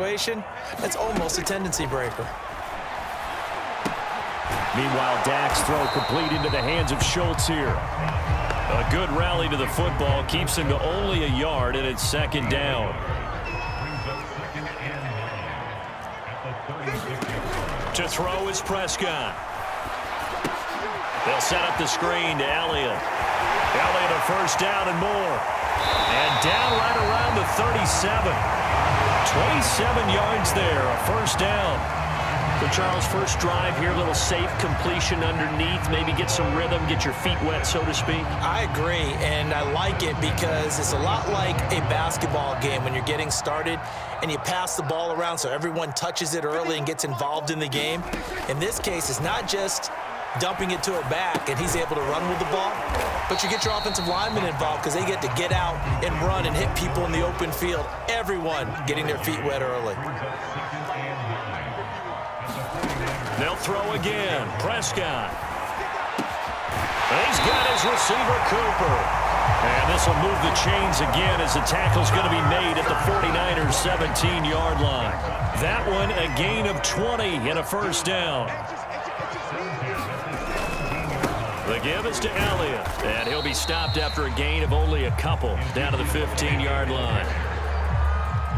situation, that's almost a tendency breaker. Meanwhile, Dak's throw complete into the hands of Schultz here. A good rally to the football keeps him to only a yard, and it's second down. To throw is Prescott. They'll set up the screen to Elliott. Elliott a first down and more. And down right around the 37. 27 yards there, a first down. So Charles, first drive here, a little safe completion underneath, maybe get some rhythm, get your feet wet, so to speak. I agree, and I like it because it's a lot like a basketball game when you're getting started and you pass the ball around so everyone touches it early and gets involved in the game. In this case, it's not just dumping it to a back and he's able to run with the ball, but you get your offensive linemen involved because they get to get out and run and hit people in the open field. Everyone getting their feet wet early. They'll throw again. Prescott. He's got his receiver, Cooper. And this will move the chains again as the tackle's going to be made at the 49ers' 17-yard line. That one a gain of 20 and a first down. The give is to Elliott, and he'll be stopped after a gain of only a couple down to the 15-yard line.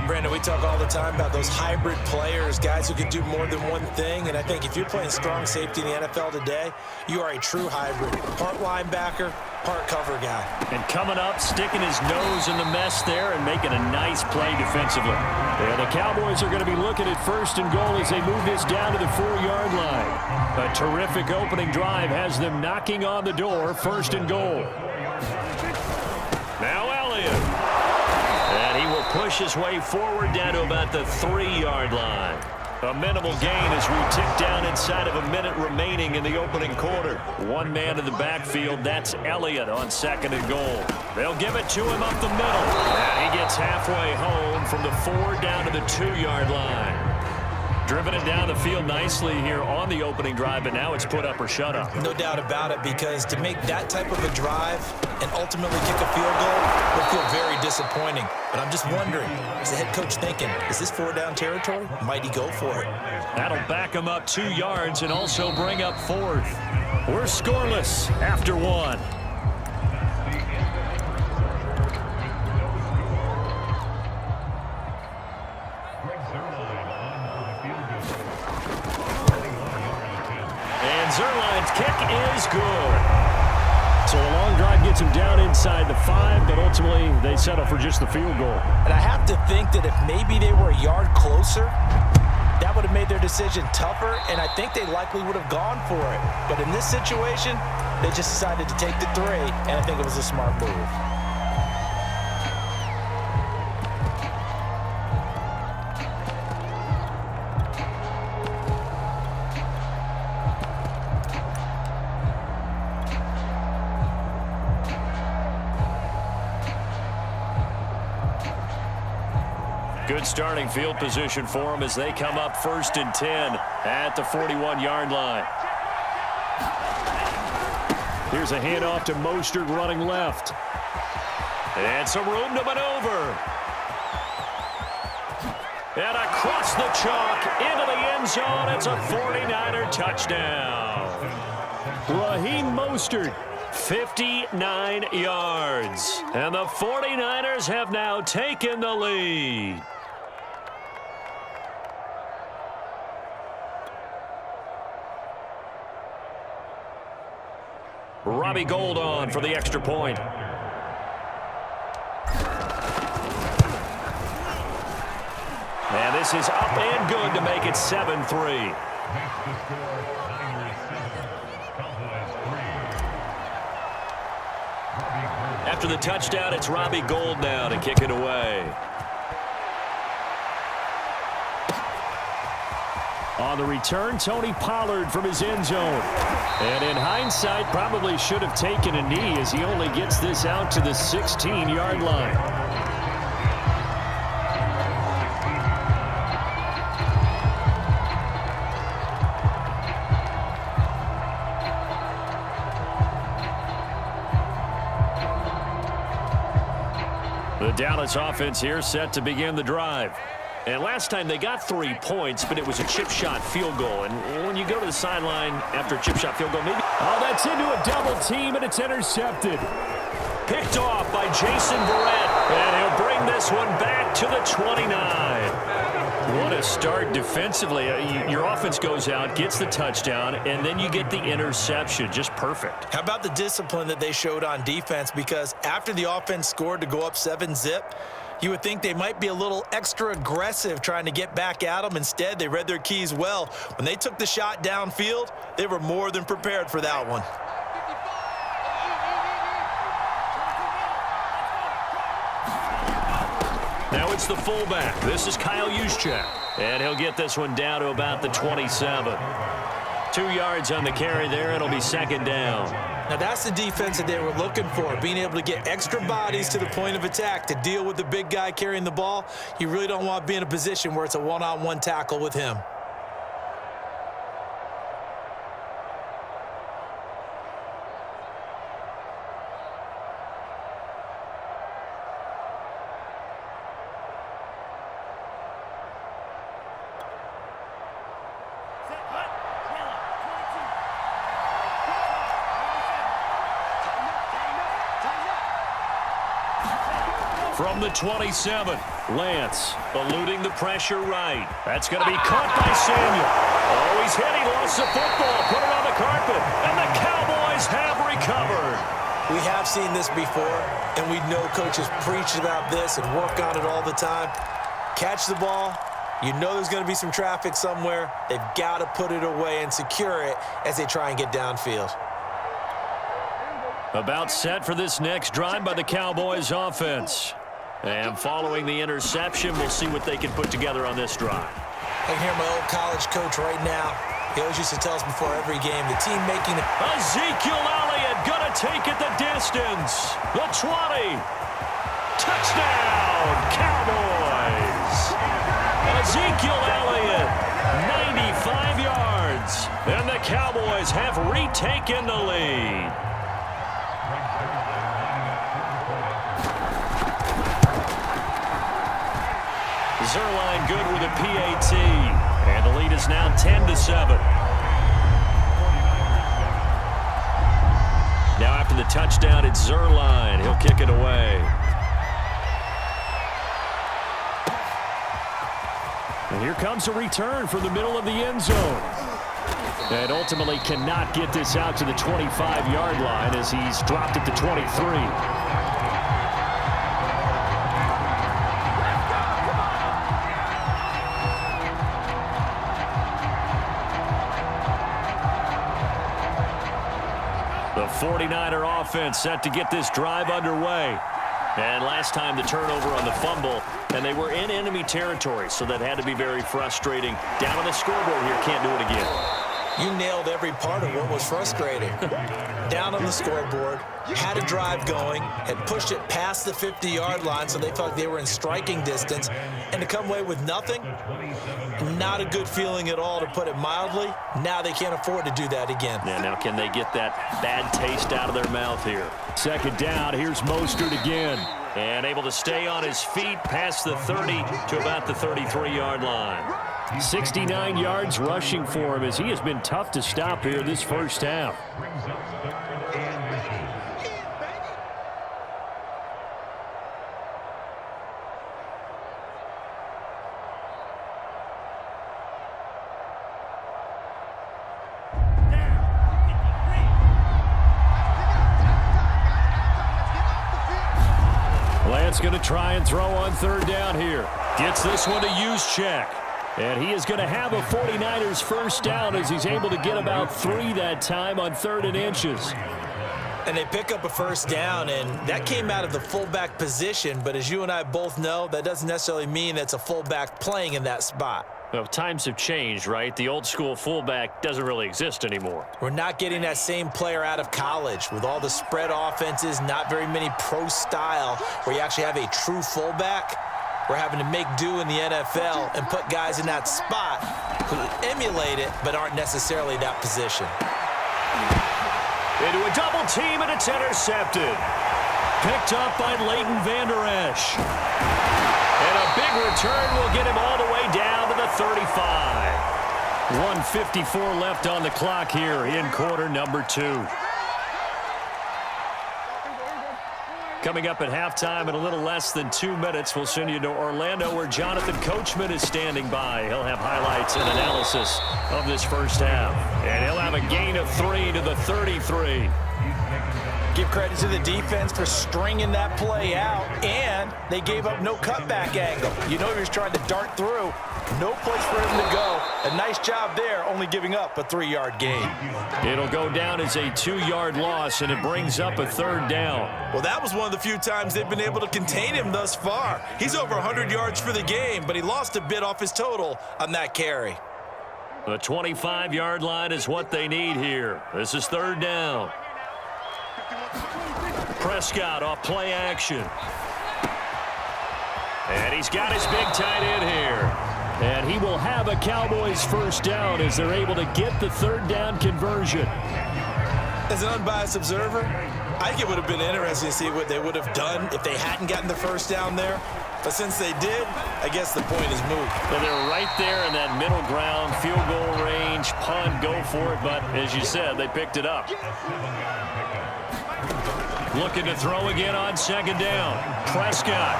Brandon, we talk all the time about those hybrid players, guys who can do more than one thing, and I think if you're playing strong safety in the NFL today, you are a true hybrid. Part linebacker, part cover guy. And coming up, sticking his nose in the mess there and making a nice play defensively. Yeah, the Cowboys are going to be looking at first and goal as they move this down to the 4-yard line. A terrific opening drive has them knocking on the door, first and goal. Now Elliott. And he will push his way forward down to about the 3-yard line. A minimal gain as we tick down inside of a minute remaining in the opening quarter. One man in the backfield, that's Elliott on second and goal. They'll give it to him up the middle. And he gets halfway home from the 4 down to the 2-yard line. Driven it down the field nicely here on the opening drive, but now it's put up or shut up. No doubt about it, because to make that type of a drive and ultimately kick a field goal will feel very disappointing. But I'm just wondering, is the head coach thinking, is this 4-down territory? Might he go for it? That'll back him up 2 yards and also bring up 4th. We're scoreless after 1. Zerline's kick is good. So a long drive gets him down inside the 5, but ultimately they settle for just the field goal. And I have to think that if maybe they were a yard closer, that would have made their decision tougher, and I think they likely would have gone for it. But in this situation, they just decided to take the 3, and I think it was a smart move. Good starting field position for them as they come up 1st and 10 at the 41-yard line. Here's a handoff to Mostert running left. And some room to maneuver. And across the chalk into the end zone. It's a 49er touchdown. Raheem Mostert. 59 yards. And the 49ers have now taken the lead. Robbie Gould on for the extra point. And this is up and good to make it 7-3. After the touchdown, it's Robbie Gould now to kick it away. On the return, Tony Pollard from his end zone. And in hindsight, probably should have taken a knee as he only gets this out to the 16-yard line. The Dallas offense here set to begin the drive. And last time they got 3 points, but it was a chip shot field goal. And when you go to the sideline after a chip shot field goal, maybe... Oh, that's into a double team, and it's intercepted. Picked off by Jason Verrett, and he'll bring this one back to the 29. What a start defensively. Your offense goes out, gets the touchdown, and then you get the interception. Just perfect. How about the discipline that they showed on defense? Because after the offense scored to go up 7-zip, you would think they might be a little extra aggressive trying to get back at them. Instead, they read their keys well. When they took the shot downfield, they were more than prepared for that one. Now it's the fullback. This is Kyle Juszczyk. And he'll get this one down to about the 27. 2 yards on the carry there. It'll be second down. Now that's the defense that they were looking for, being able to get extra bodies to the point of attack to deal with the big guy carrying the ball. You really don't want to be in a position where it's a one-on-one tackle with him. From the 27, Lance eluding the pressure right. That's going to be caught by Samuel. Oh, he's hit. He lost the football. Put it on the carpet. And the Cowboys have recovered. We have seen this before, and we know coaches preach about this and work on it all the time. Catch the ball. You know there's going to be some traffic somewhere. They've got to put it away and secure it as they try and get downfield. About set for this next drive by the Cowboys offense. And following the interception, we'll see what they can put together on this drive. I can hear my old college coach right now. He always used to tell us before every game, the team making it. Ezekiel Elliott gonna take it the distance. The 20. Touchdown, Cowboys. Ezekiel Elliott, 95 yards. And the Cowboys have retaken the lead. Zerline good with a PAT. And the lead is now 10-7. Now after the touchdown, it's Zerline. He'll kick it away. And here comes a return from the middle of the end zone. And ultimately cannot get this out to the 25-yard line as he's dropped at the 23. The 49er offense set to get this drive underway. And last time the turnover on the fumble, and they were in enemy territory, so that had to be very frustrating. Down on the scoreboard here, can't do it again. You nailed every part of what was frustrating. Down on the scoreboard, had a drive going, had pushed it past the 50-yard line so they felt like they were in striking distance, and to come away with nothing, not a good feeling at all, to put it mildly. Now they can't afford to do that again. Yeah, now can they get that bad taste out of their mouth here? Second down, here's Mostert again. And able to stay on his feet past the 30 to about the 33-yard line. 69 yards rushing for him as he has been tough to stop here this first half. Lance going to try and throw on third down here. Gets this one to Juszczyk. And he is going to have a 49ers first down as he's able to get about 3 that time on 3rd and inches. And they pick up a first down, and that came out of the fullback position. But as you and I both know, that doesn't necessarily mean that's a fullback playing in that spot. Well, times have changed, right? The old school fullback doesn't really exist anymore. We're not getting that same player out of college with all the spread offenses, not very many pro style where you actually have a true fullback. We're having to make do in the NFL and put guys in that spot who emulate it but aren't necessarily that position. Into a double team, and it's intercepted. Picked up by Leighton Vander Esch. And a big return will get him all the way down to the 35. 1:54 left on the clock here in quarter number 2. Coming up at halftime in a little less than 2 minutes, we'll send you to Orlando where Jonathan Coachman is standing by. He'll have highlights and analysis of this first half. And he'll have a gain of 3 to the 33. Give credit to the defense for stringing that play out, and they gave up no cutback angle. You know he was trying to dart through. No place for him to go. A nice job there, only giving up a 3-yard gain. It'll go down as a 2-yard loss, and it brings up a 3rd down. Well, that was one of the few times they've been able to contain him thus far. He's over 100 yards for the game, but he lost a bit off his total on that carry. The 25-yard line is what they need here. This is 3rd down. Prescott off play action. And he's got his big tight end here. And he will have a Cowboys first down as they're able to get the 3rd down conversion. As an unbiased observer, I think it would have been interesting to see what they would have done if they hadn't gotten the first down there. But since they did, I guess the point is moot. Well, they're right there in that middle ground, field goal range, punt, go for it. But as you said, they picked it up. Looking to throw again on 2nd down. Prescott.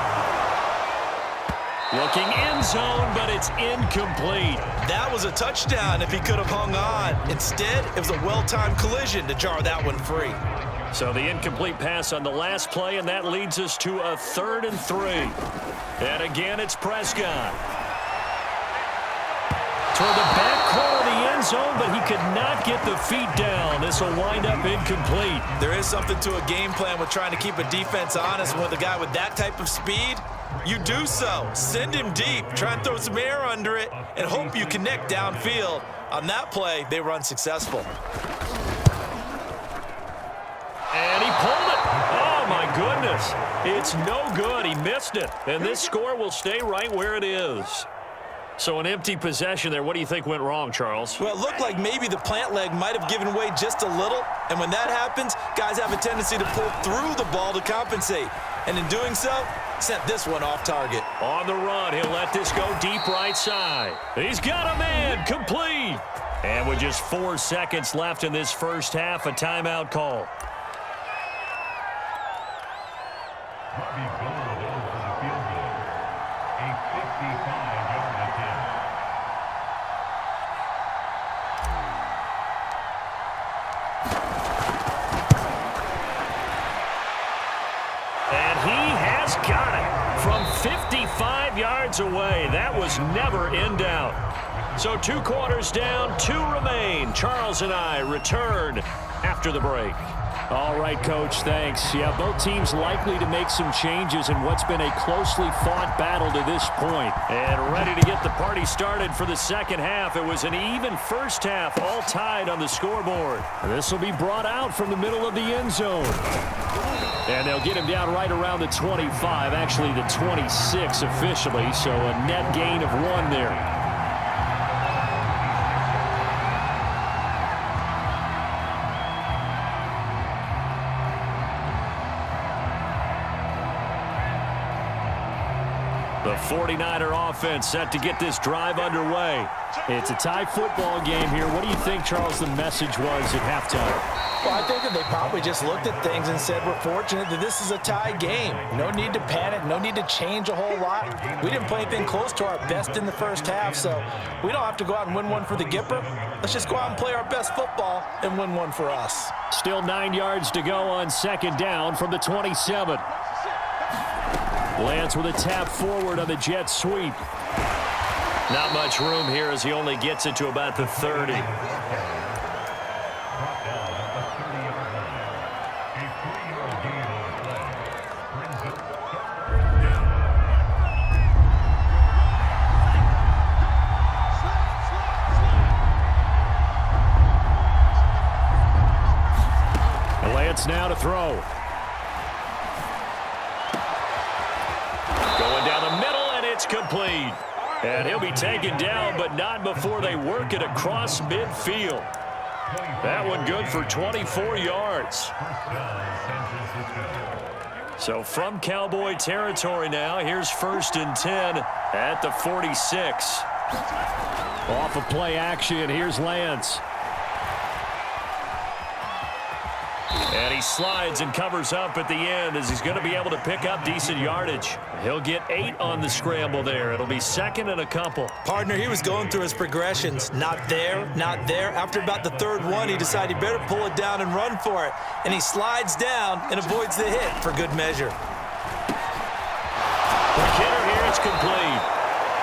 Looking end zone, but it's incomplete. That was a touchdown if he could have hung on. Instead, it was a well-timed collision to jar that one free. So the incomplete pass on the last play, and that leads us to a 3rd and 3. And again, it's Prescott. Toward the back corner of the end zone, but he could not get the feet down. This will wind up incomplete. There is something to a game plan with trying to keep a defense honest. With a guy with that type of speed, you do so. Send him deep. Try and throw some air under it and hope you connect downfield. On that play, they were unsuccessful. And he pulled it. Oh, my goodness. It's no good. He missed it. And this score will stay right where it is. So an empty possession there. What do you think went wrong, Charles? Well, it looked like maybe the plant leg might have given way just a little. And when that happens, guys have a tendency to pull through the ball to compensate. And in doing so, sent this one off target. On the run, he'll let this go deep right side. He's got a man, complete. And with just 4 seconds left in this first half, a timeout call. And he has got it from 55 yards away. That was never in doubt. So 2 quarters down, 2 remain. Charles and I return after the break. All right, Coach, thanks. Yeah, both teams likely to make some changes in what's been a closely fought battle to this point. And ready to get the party started for the second half. It was an even first half, all tied on the scoreboard. This will be brought out from the middle of the end zone. And they'll get him down right around the 25, actually the 26 officially, so a net gain of 1 there. The 49er offense set to get this drive underway. It's a tie football game here. What do you think, Charles, the message was at halftime? Well, I think that they probably just looked at things and said, we're fortunate that this is a tie game. No need to panic, no need to change a whole lot. We didn't play anything close to our best in the first half, so we don't have to go out and win one for the Gipper. Let's just go out and play our best football and win one for us. Still 9 yards to go on 2nd down from the 27. Lance with a tap forward on the jet sweep. Not much room here as he only gets it to about the 30. Lance now to throw. Going down the middle, and it's complete. And he'll be taken down, but not before they work it across midfield. That one good for 24 yards. So from Cowboy territory now, here's 1st and 10 at the 46. Off of play action, here's Lance. And he slides and covers up at the end as he's going to be able to pick up decent yardage. He'll get 8 on the scramble there. It'll be 2nd and a couple. Partner, he was going through his progressions. Not there, not there. After about the 3rd one, he decided he better pull it down and run for it. And he slides down and avoids the hit for good measure. The hitter here, it's complete.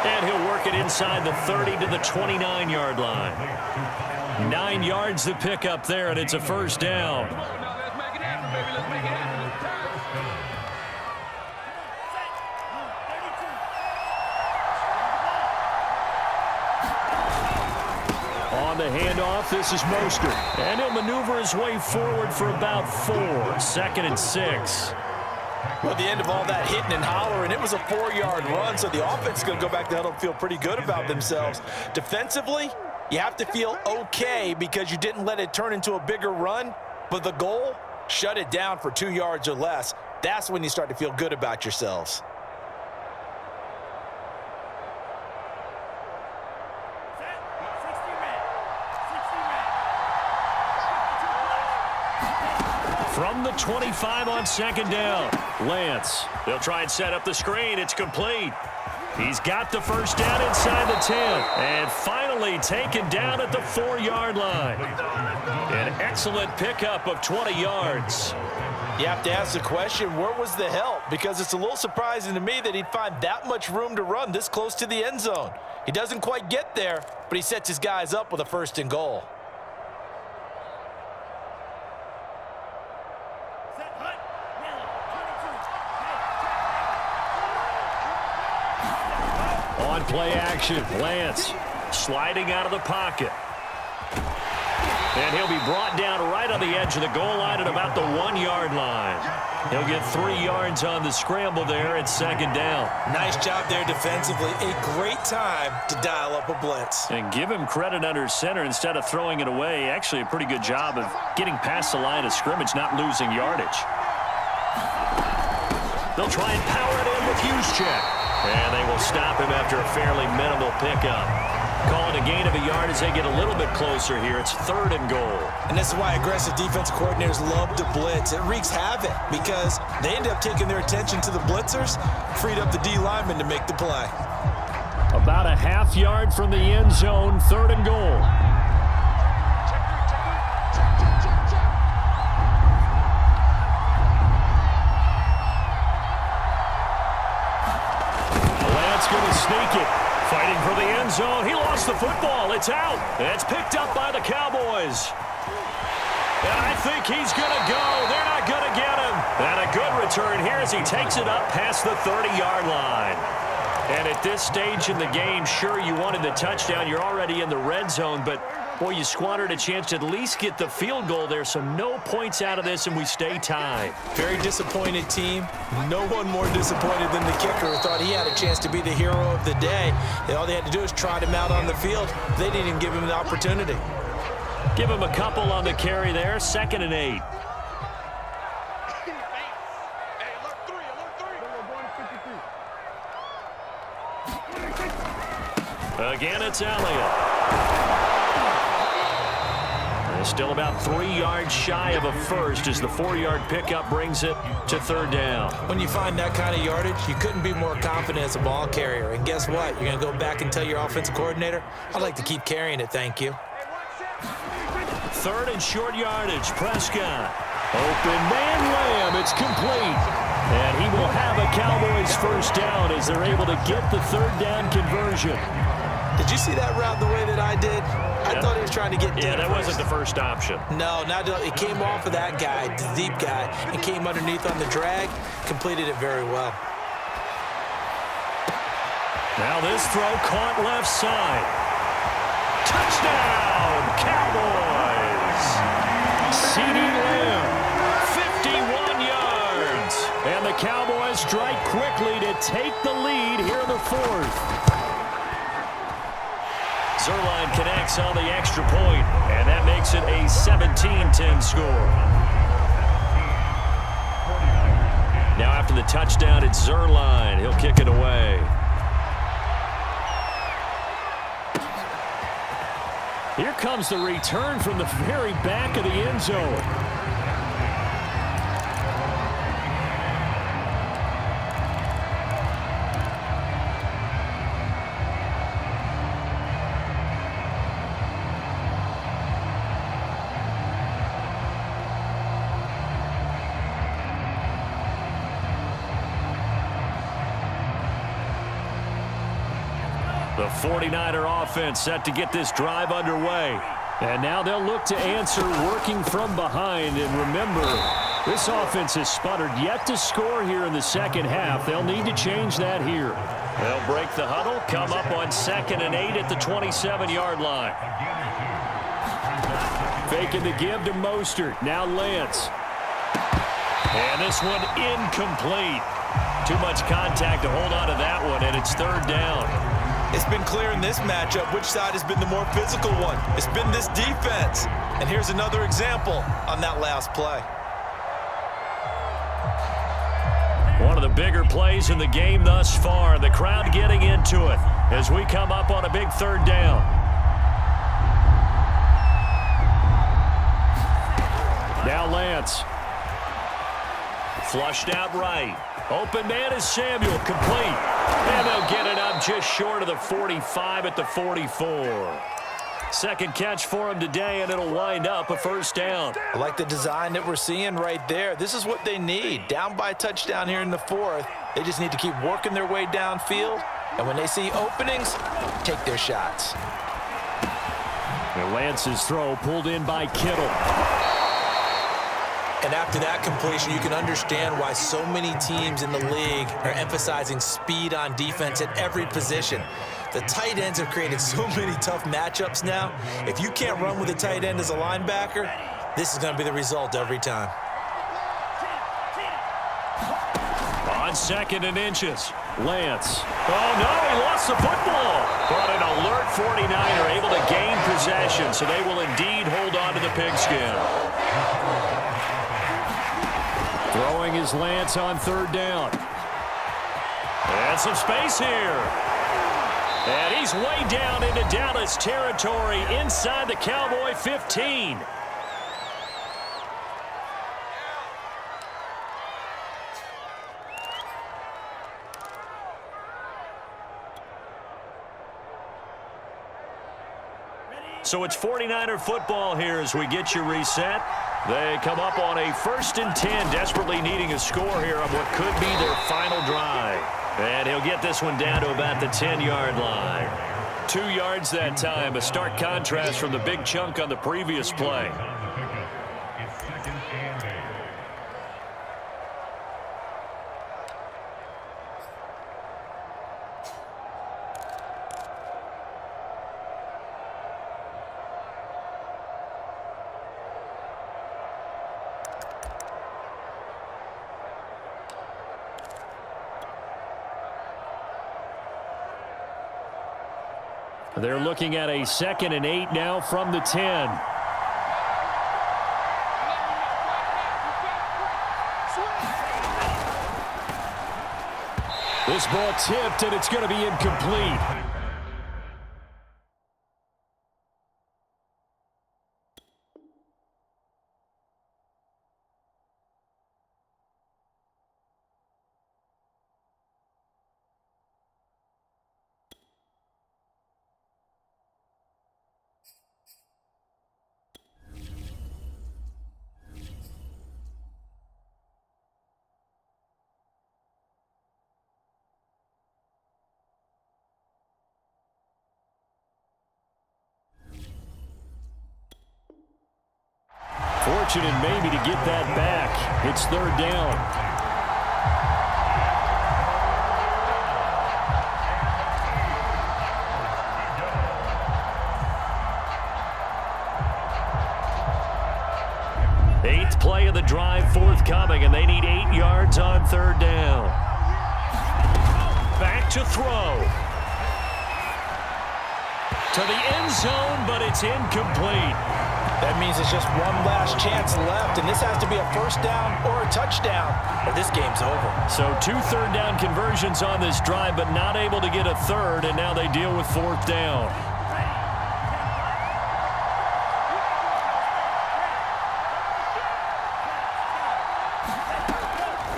And he'll work it inside the 30 to the 29-yard line. 9 yards to pick up there, and it's a 1st down. On the handoff, this is Mostert. And he'll maneuver his way forward for about 4. 2nd and 6. Well, at the end of all that hitting and hollering, it was a 4-yard run, so the offense is going to go back to huddle and feel pretty good about themselves. Defensively, you have to feel okay because you didn't let it turn into a bigger run, but the goal, shut it down for 2 yards or less. That's when you start to feel good about yourselves. From the 25 on 2nd down, Lance. They'll try and set up the screen. It's complete. He's got the 1st down inside the 10. And finally taken down at the 4-yard line. An excellent pickup of 20 yards. You have to ask the question, where was the help? Because it's a little surprising to me that he'd find that much room to run this close to the end zone. He doesn't quite get there, but he sets his guys up with a 1st and goal. On play action, Lance sliding out of the pocket. And he'll be brought down right on the edge of the goal line at about the 1-yard line. He'll get 3 yards on the scramble there at 2nd down. Nice job there defensively. A great time to dial up a blitz. And give him credit under center instead of throwing it away. Actually a pretty good job of getting past the line of scrimmage, not losing yardage. They'll try and power it in with Juszczyk. And they will stop him after a fairly minimal pickup. Calling a gain of a yard as they get a little bit closer here. It's 3rd and goal. And this is why aggressive defensive coordinators love to blitz. It wreaks havoc because they end up taking their attention to the blitzers, freed up the D lineman to make the play. About a half yard from the end zone, 3rd and goal. Going to sneak it. Fighting for the end zone. He lost the football. It's out. It's picked up by the Cowboys. And I think he's going to go. They're not going to get him. And a good return here as he takes it up past the 30-yard line. And at this stage in the game, sure, you wanted the touchdown. You're already in the red zone, but boy, you squandered a chance to at least get the field goal there, so no points out of this, and we stay tied. Very disappointed team. No one more disappointed than the kicker who thought he had a chance to be the hero of the day. All they had to do was trot him out on the field. They didn't even give him the opportunity. Give him a couple on the carry there, 2nd and 8. Again, it's Elliott. Still about 3 yards shy of a 1st as the 4-yard pickup brings it to 3rd down. When you find that kind of yardage, you couldn't be more confident as a ball carrier. And guess what? You're going to go back and tell your offensive coordinator, I'd like to keep carrying it, thank you. 3rd and short yardage. Prescott. Open man Lamb. It's complete. And he will have a Cowboys 1st down as they're able to get the 3rd down conversion. Did you see that route the way that I did? I thought he was trying to get that wasn't the first option. No, it came off of that guy, the deep guy, and came underneath on the drag, completed it very well. Now this throw caught left side. Touchdown, Cowboys! CeeDee Lamb, 51 yards. And the Cowboys strike quickly to take the lead here in the 4th. Zuerlein connects on the extra point, and that makes it a 17-10 score. Now after the touchdown, it's Zerline. He'll kick it away. Here comes the return from the very back of the end zone. The 49er offense set to get this drive underway. And now they'll look to answer working from behind. And remember, this offense has sputtered yet to score here in the second half. They'll need to change that here. They'll break the huddle, come up on 2nd and 8 at the 27-yard line. Faking the give to Mostert. Now Lance. And this one incomplete. Too much contact to hold on to that one, and it's 3rd down. It's been clear in this matchup which side has been the more physical one. It's been this defense. And here's another example on that last play. One of the bigger plays in the game thus far. The crowd getting into it as we come up on a big 3rd down. Now Lance. Flushed out right. Open man is Samuel, complete. And they'll get it up just short of the 45 at the 44. Second catch for him today, and it'll wind up a 1st down. I like the design that we're seeing right there. This is what they need. Down by a touchdown here in the 4th. They just need to keep working their way downfield. And when they see openings, take their shots. And Lance's throw pulled in by Kittle. And after that completion, you can understand why so many teams in the league are emphasizing speed on defense at every position. The tight ends have created so many tough matchups now. If you can't run with a tight end as a linebacker, this is going to be the result every time. On 2nd and inches. Lance. Oh, no, he lost the football. But an alert 49er able to gain possession, so they will indeed hold on to the pigskin. Throwing his Lance on 3rd down. And some space here. And he's way down into Dallas territory inside the Cowboy 15. So it's 49er football here as we get you reset. They come up on a 1st and 10, desperately needing a score here on what could be their final drive. And he'll get this one down to about the 10-yard line. 2 yards that time, a stark contrast from the big chunk on the previous play. They're looking at a 2nd and 8 now from the 10. This ball tipped, and it's going to be incomplete. Fortunate maybe to get that back. It's 3rd down. Eighth play of the drive forthcoming, and they need 8 yards on 3rd down. Back to throw. To the end zone, but it's incomplete. That means it's just one last chance left, and this has to be a first down or a touchdown, or this game's over. So 2 third-down conversions on this drive, but not able to get a third, and now they deal with 4th down.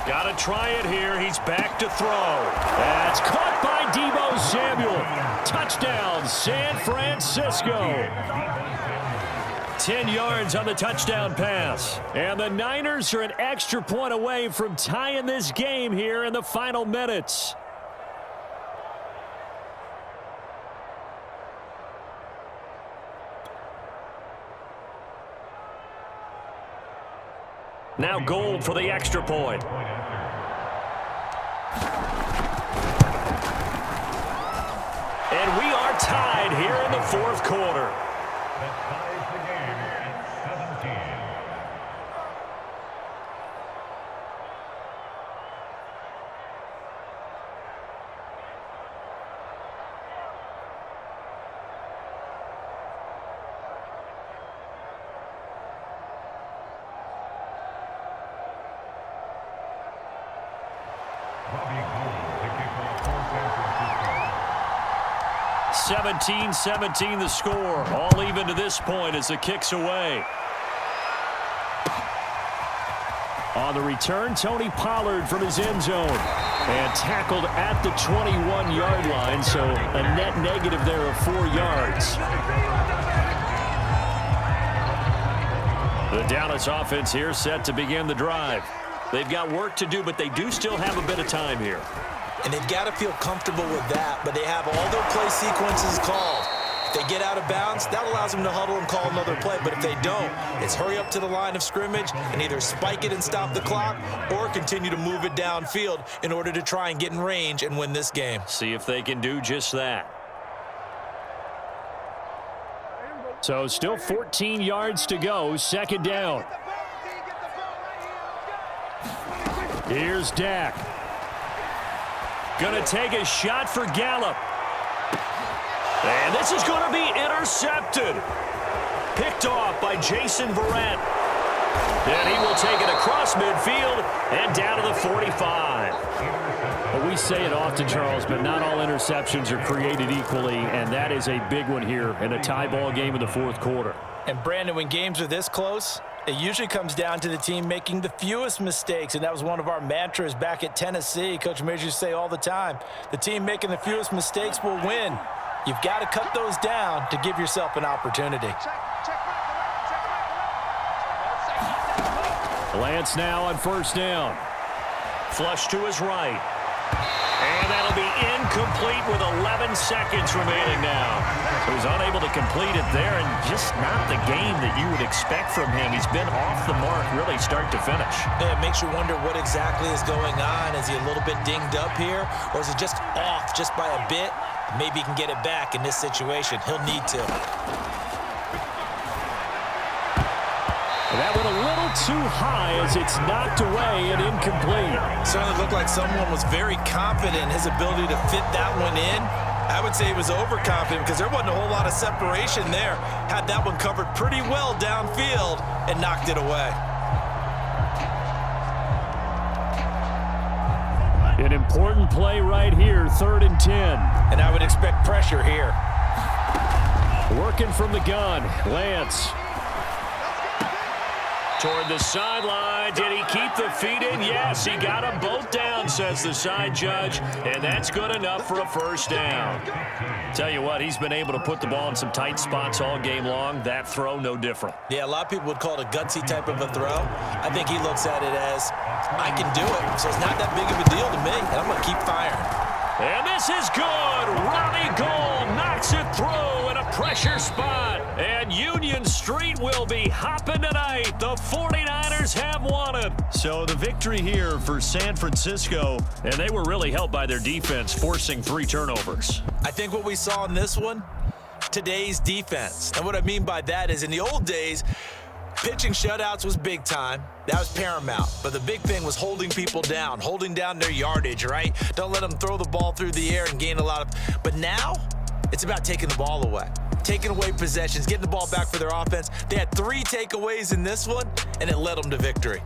Got to try it here. He's back to throw. That's caught by Deebo Samuel. Touchdown, San Francisco. 10 yards on the touchdown pass. And the Niners are an extra point away from tying this game here in the final minutes. Now Gold for the extra point. And we are tied here in the 4th quarter. Bobby 17-17 the score. All even to this point as the kick's away. On the return, Tony Pollard from his end zone. And tackled at the 21-yard line, so a net negative there of 4 yards. The Dallas offense here set to begin the drive. They've got work to do, but they do still have a bit of time here. And they've got to feel comfortable with that, but they have all their play sequences called. If they get out of bounds, that allows them to huddle and call another play. But if they don't, it's hurry up to the line of scrimmage and either spike it and stop the clock or continue to move it downfield in order to try and get in range and win this game. See if they can do just that. So still 14 yards to go, 2nd down. Here's Dak. Going to take a shot for Gallup. And this is going to be intercepted. Picked off by Jason Verrett. And he will take it across midfield and down to the 45. Well, we say it often, Charles, but not all interceptions are created equally, and that is a big one here in a tie ball game in the 4th quarter. And, Brandon, when games are this close, it usually comes down to the team making the fewest mistakes, and that was one of our mantras back at Tennessee. Coach Majors used to say all the time, the team making the fewest mistakes will win. You've got to cut those down to give yourself an opportunity. Lance now on 1st down. Flush to his right. And that'll be incomplete with 11 seconds remaining now. So he's unable to complete it there, and just not the game that you would expect from him. He's been off the mark really start to finish. Yeah, it makes you wonder what exactly is going on. Is he a little bit dinged up here, or is it just off just by a bit? Maybe he can get it back in this situation. He'll need to. That went a little too high as it's knocked away and incomplete. Certainly looked like someone was very confident in his ability to fit that one in. I would say he was overconfident because there wasn't a whole lot of separation there. Had that one covered pretty well downfield and knocked it away. An important play right here, 3rd and 10. And I would expect pressure here. Working from the gun, Lance. Toward the sideline. Did he keep the feet in? Yes, he got them both down, says the side judge. And that's good enough for a 1st down. Tell you what, he's been able to put the ball in some tight spots all game long. That throw, no different. Yeah, a lot of people would call it a gutsy type of a throw. I think he looks at it as, I can do it, so it's not that big of a deal to me, and I'm going to keep firing. And this is good. Ronnie Gold knocks it through in a pressure spot. And Union Street will be hopping tonight. The 49ers have won it. So the victory here for San Francisco, and they were really helped by their defense, forcing 3 turnovers. I think what we saw in this one, today's defense. And what I mean by that is in the old days, pitching shutouts was big time. That was paramount. But the big thing was holding people down, holding down their yardage, right? Don't let them throw the ball through the air and gain a lot of... But now, It's about taking the ball away, taking away possessions, getting the ball back for their offense. They had 3 takeaways in this one, and it led them to victory.